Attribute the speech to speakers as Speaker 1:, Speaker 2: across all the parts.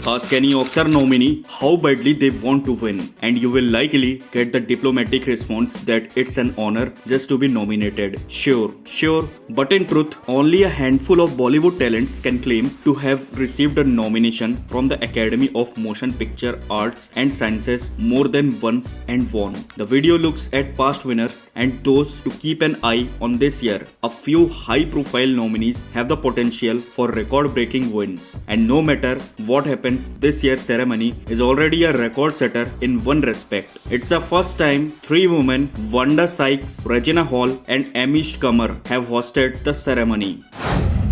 Speaker 1: Ask any Oscar nominee how badly they want to win, and you will likely get the diplomatic response that it's an honor just to be nominated. Sure, but in truth, only a handful of Bollywood talents can claim to have received a nomination from the Academy of Motion Picture Arts and Sciences more than once and won. The video looks at past winners and those to keep an eye on this year. A few high-profile nominees have the potential for record-breaking wins, and no matter what happens, this year's ceremony is already a record setter in one respect. It's the first time three women, Wanda Sykes, Regina Hall, and Amish Kumar, have hosted the ceremony.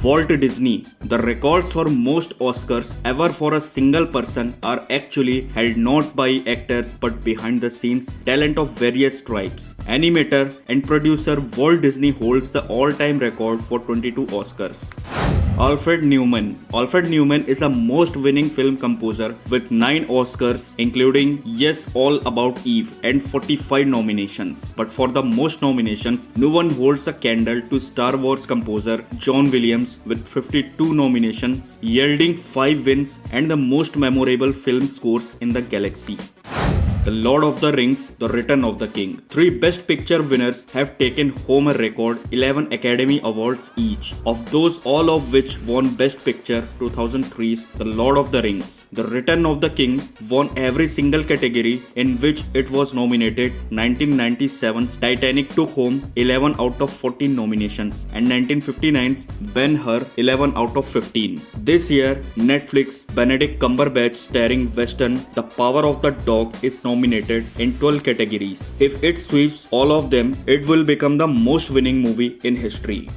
Speaker 1: Walt Disney. The records for most Oscars ever for a single person are actually held not by actors but behind the scenes talent of various stripes. Animator and producer Walt Disney holds the all-time record for 22 Oscars. Alfred Newman. Alfred Newman is a most winning film composer with 9 Oscars, including Yes, All About Eve and 45 nominations. But for the most nominations, no one holds a candle to Star Wars composer John Williams with 52 nominations, yielding 5 wins and the most memorable film scores in the galaxy. The Lord of the Rings, The Return of the King. 3 Best Picture winners have taken home a record 11 Academy Awards each. Of those, all of which won Best Picture, 2003's The Lord of the Rings. The Return of the King won every single category in which it was nominated. 1997's Titanic took home 11 out of 14 nominations, and 1959's Ben-Hur 11 out of 15. This year, Netflix Benedict Cumberbatch starring Western The Power of the Dog is nominated in 12 categories. If it sweeps all of them, it will become the most winning movie in history.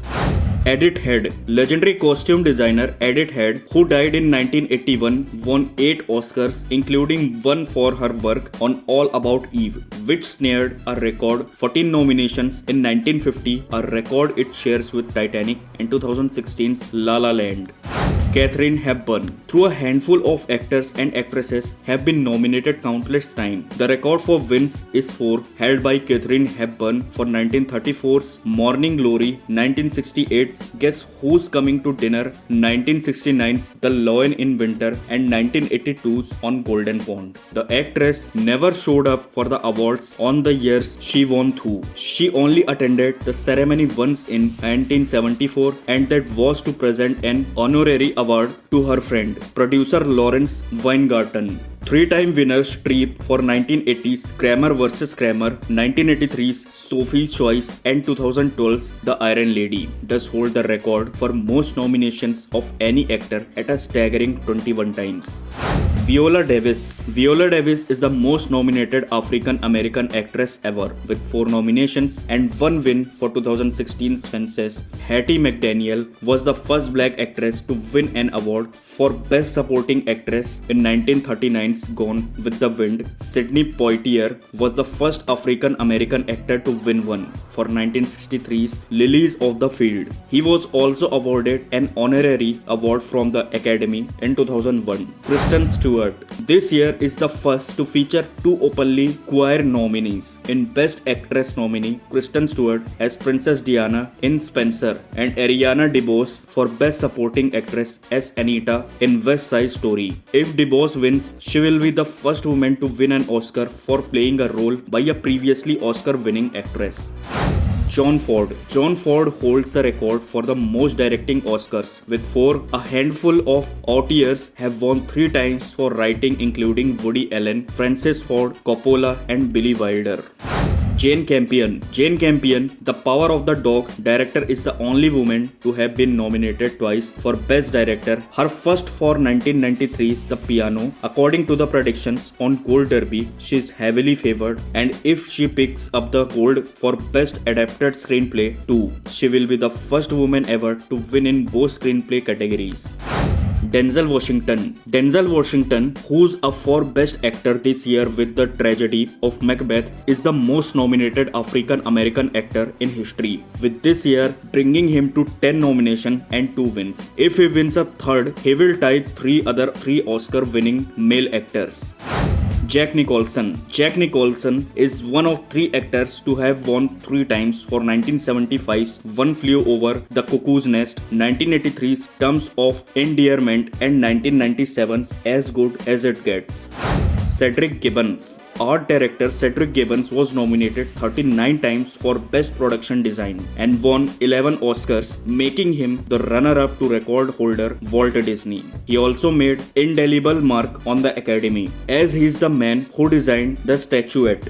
Speaker 1: Edith Head. Legendary costume designer Edith Head, who died in 1981, won 8 Oscars, including one for her work on All About Eve, which snared a record 14 nominations in 1950, a record it shares with Titanic and 2016's La La Land. Katharine Hepburn. Through a handful of actors and actresses have been nominated countless times. The record for wins is 4, held by Katharine Hepburn for 1934's Morning Glory, 1968's Guess Who's Coming to Dinner, 1969's The Lion in Winter, and 1982's On Golden Pond. The actress never showed up for the awards on the years she won through. She only attended the ceremony once in 1974, and that was to present an honorary award to her friend, producer Lawrence Weingarten. 3-time winner Streep for 1980's Kramer vs. Kramer, 1983's Sophie's Choice, and 2012's The Iron Lady does hold the record for most nominations of any actor at a staggering 21 times. Viola Davis. Viola Davis is the most nominated African American actress ever, with 4 nominations and 1 win for 2016's Fences. Hattie McDaniel was the first black actress to win an award for Best Supporting Actress in 1939's Gone with the Wind. Sidney Poitier was the first African American actor to win one for 1963's Lilies of the Field. He was also awarded an honorary award from the Academy in 2001. Kristen Stewart. This year is the first to feature 2 openly queer nominees. In Best Actress nominee, Kristen Stewart as Princess Diana in Spencer, and Ariana DeBose for Best Supporting Actress as Anita in West Side Story. If DeBose wins, she will be the first woman to win an Oscar for playing a role by a previously Oscar-winning actress. John Ford. John Ford holds the record for the most directing Oscars with 4. A handful of autieurs have won 3 times for writing, including Woody Allen, Francis Ford Coppola, and Billy Wilder. Jane Campion. Jane Campion, The Power of the Dog director, is the only woman to have been nominated twice for Best Director. Her first for 1993's The Piano. According to the predictions on Gold Derby, she is heavily favored, and if she picks up the gold for Best Adapted Screenplay too, she will be the first woman ever to win in both screenplay categories. Denzel Washington. Denzel Washington, who's up for Best Actor this year with The Tragedy of Macbeth, is the most nominated African American actor in history, with this year bringing him to 10 nominations and 2 wins. If he wins a third, he will tie 3 Oscar-winning male actors. Jack Nicholson. Jack Nicholson is one of 3 actors to have won 3 times for 1975's One Flew Over the Cuckoo's Nest, 1983's Terms of Endearment, and 1997's As Good as It Gets. Cedric Gibbons. Art director Cedric Gibbons was nominated 39 times for Best Production Design and won 11 Oscars, making him the runner-up to record holder Walt Disney. He also made indelible mark on the Academy, as he is the man who designed the statuette.